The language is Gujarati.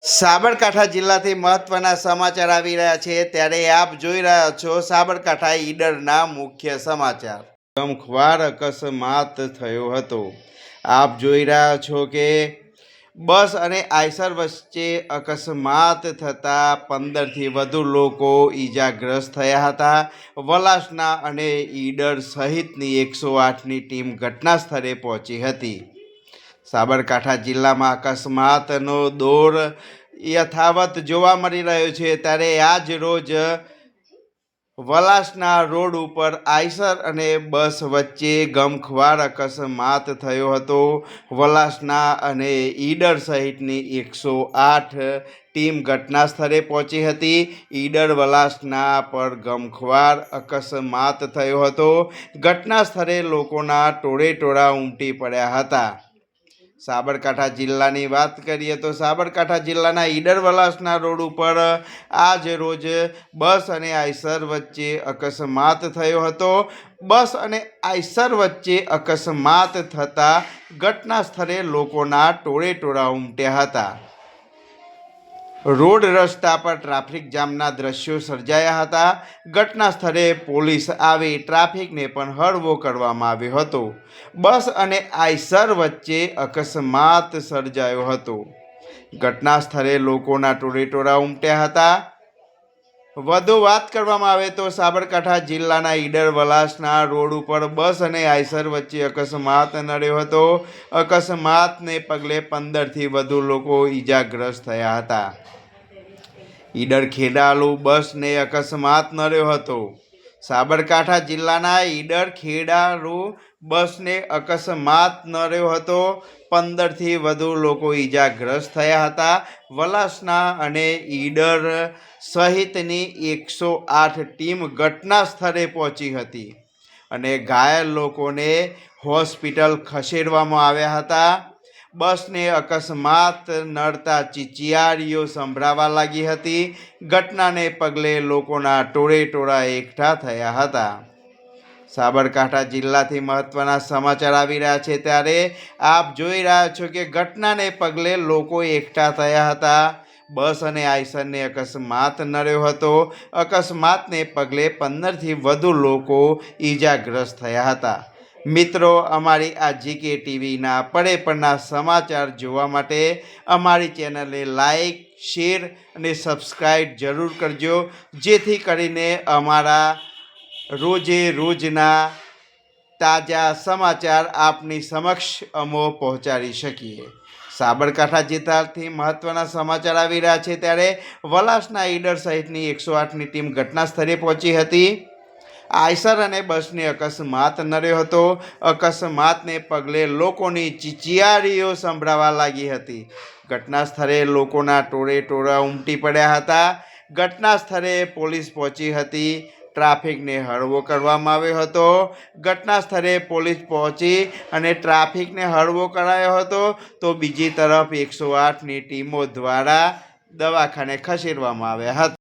સાબરકાંઠા જિલ્લાથી મહત્વના સમાચાર આવી રહ્યા છે ત્યારે આપ જોઈ રહ્યા છો સાબરકાંઠા ઈડરના મુખ્ય સમાચાર। ગમખ્વાર અકસ્માત થયો હતો। આપ જોઈ રહ્યા છો કે બસ અને આઈસર વચ્ચે અકસ્માત થતાં 15થી વધુ લોકો ઈજાગ્રસ્ત થયા હતા। વલાસના અને ઈડર સહિતની 108ની ટીમ ઘટના સ્થળે પહોંચી હતી। સાબરકાંઠા જિલ્લામાં અકસ્માતનો દોર યથાવત જોવા મળી રહ્યો છે ત્યારે આજ રોજ વલાસના રોડ ઉપર આઈસર અને બસ વચ્ચે ગમખ્વાર અકસ્માત થયો હતો। વલાસના અને ઈડર સહિતની 108 ટીમ ઘટના સ્થળે પહોંચી હતી। ઈડર વલાસના પર ગમખ્વાર અકસ્માત થયો હતો। ઘટના સ્થળે લોકોના ટોળેટોળા ઉમટી પડ્યા હતા। સાબરકાંઠા જિલ્લાની વાત કરીએ તો સાબરકાંઠા જિલ્લાના ઈડર વલાસના રોડ ઉપર આજ રોજ બસ અને આઈસર વચ્ચે અકસ્માત થયો હતો। બસ અને આઈસર વચ્ચે અકસ્માત થતાં ઘટના સ્થળે લોકોના ટોળેટોળા ઉમટ્યા હતા। રોડ રસ્તા પર ટ્રાફિક જામના દ્રશ્યો સર્જાયા હતા। ઘટના સ્થળે પોલીસ આવી ટ્રાફિકને પણ હળવો કરવામાં આવ્યો હતો। બસ અને આઈસર વચ્ચે અકસ્માત સર્જાયો હતો। ઘટના સ્થળે લોકોના ટોળેટોળા ઉમટ્યા હતા। વધુ વાત કરવામાં આવે તો સાબરકાંઠા જિલ્લાના ઈડર વલાસના રોડ ઉપર બસ અને આઈસર વચ્ચે અકસ્માત નડ્યો હતો। અકસ્માતને પગલે 15થી વધુ લોકો ઈજાગ્રસ્ત થયા હતા। ઈડર ખેડાલુ બસને અકસ્માત નડ્યો હતો। સાબરકાંઠા જિલ્લાના ઈડર ખેડાલુ બસને અકસ્માત નડ્યો હતો। 15થી વધુ લોકો ઈજાગ્રસ્ત થયા હતા। વલાસના અને ઈડર સહિતની 108 ટીમ ઘટના સ્થળે પહોંચી હતી અને ઘાયલ લોકોને હોસ્પિટલ ખસેડવામાં આવ્યા હતા। બસને અકસ્માત નડતા ચીચિયારીઓ સંભળાવા લાગી હતી। ઘટનાને પગલે લોકોના ટોળેટોળા એકઠા થયા હતા। સાબરકાંઠા જિલ્લાથી મહત્વના સમાચાર આવી રહ્યા છે ત્યારે આપ જોઈ રહ્યા છો કે ઘટનાને પગલે લોકો એકઠા થયા હતા। બસ અને આઈસરને અકસ્માત નડ્યો હતો। અકસ્માતને પગલે 15થી વધુ લોકો ઈજાગ્રસ્ત થયા હતા। મિત્રો, અમારી આ જીકે ટીવીના પળે પળના સમાચાર જોવા માટે અમારી ચેનલને લાઈક, શેર અને સબસ્ક્રાઈબ જરૂર કરજો જેથી કરીને અમારા રોજે રોજના તાજા સમાચાર આપની સમક્ષ અમે પહોંચાડી શકીએ। સાબરકાંઠા જિલ્લાથી મહત્વના સમાચાર આવી રહ્યા છે ત્યારે વલાસના ઈડર સહિતની 108ની ટીમ ઘટના સ્થળે પહોંચી હતી। આઈસર અને બસને અકસ્માત નડ્યો હતો। અકસ્માતને પગલે લોકોની ચીચિયારીઓ સંભળાવા લાગી હતી। ઘટના સ્થળે લોકોના ટોળેટોળા ઉમટી પડ્યા હતા। ઘટના સ્થળે પોલીસ પહોંચી હતી। ટ્રાફિકને હળવો કરવામાં આવ્યો હતો। ઘટના સ્થળે પોલીસ પહોંચી અને ટ્રાફિકને હળવો કરાયો હતો તો બીજી તરફ 108ની ટીમો દ્વારા દવાખાને ખસેડવામાં આવ્યા હતા।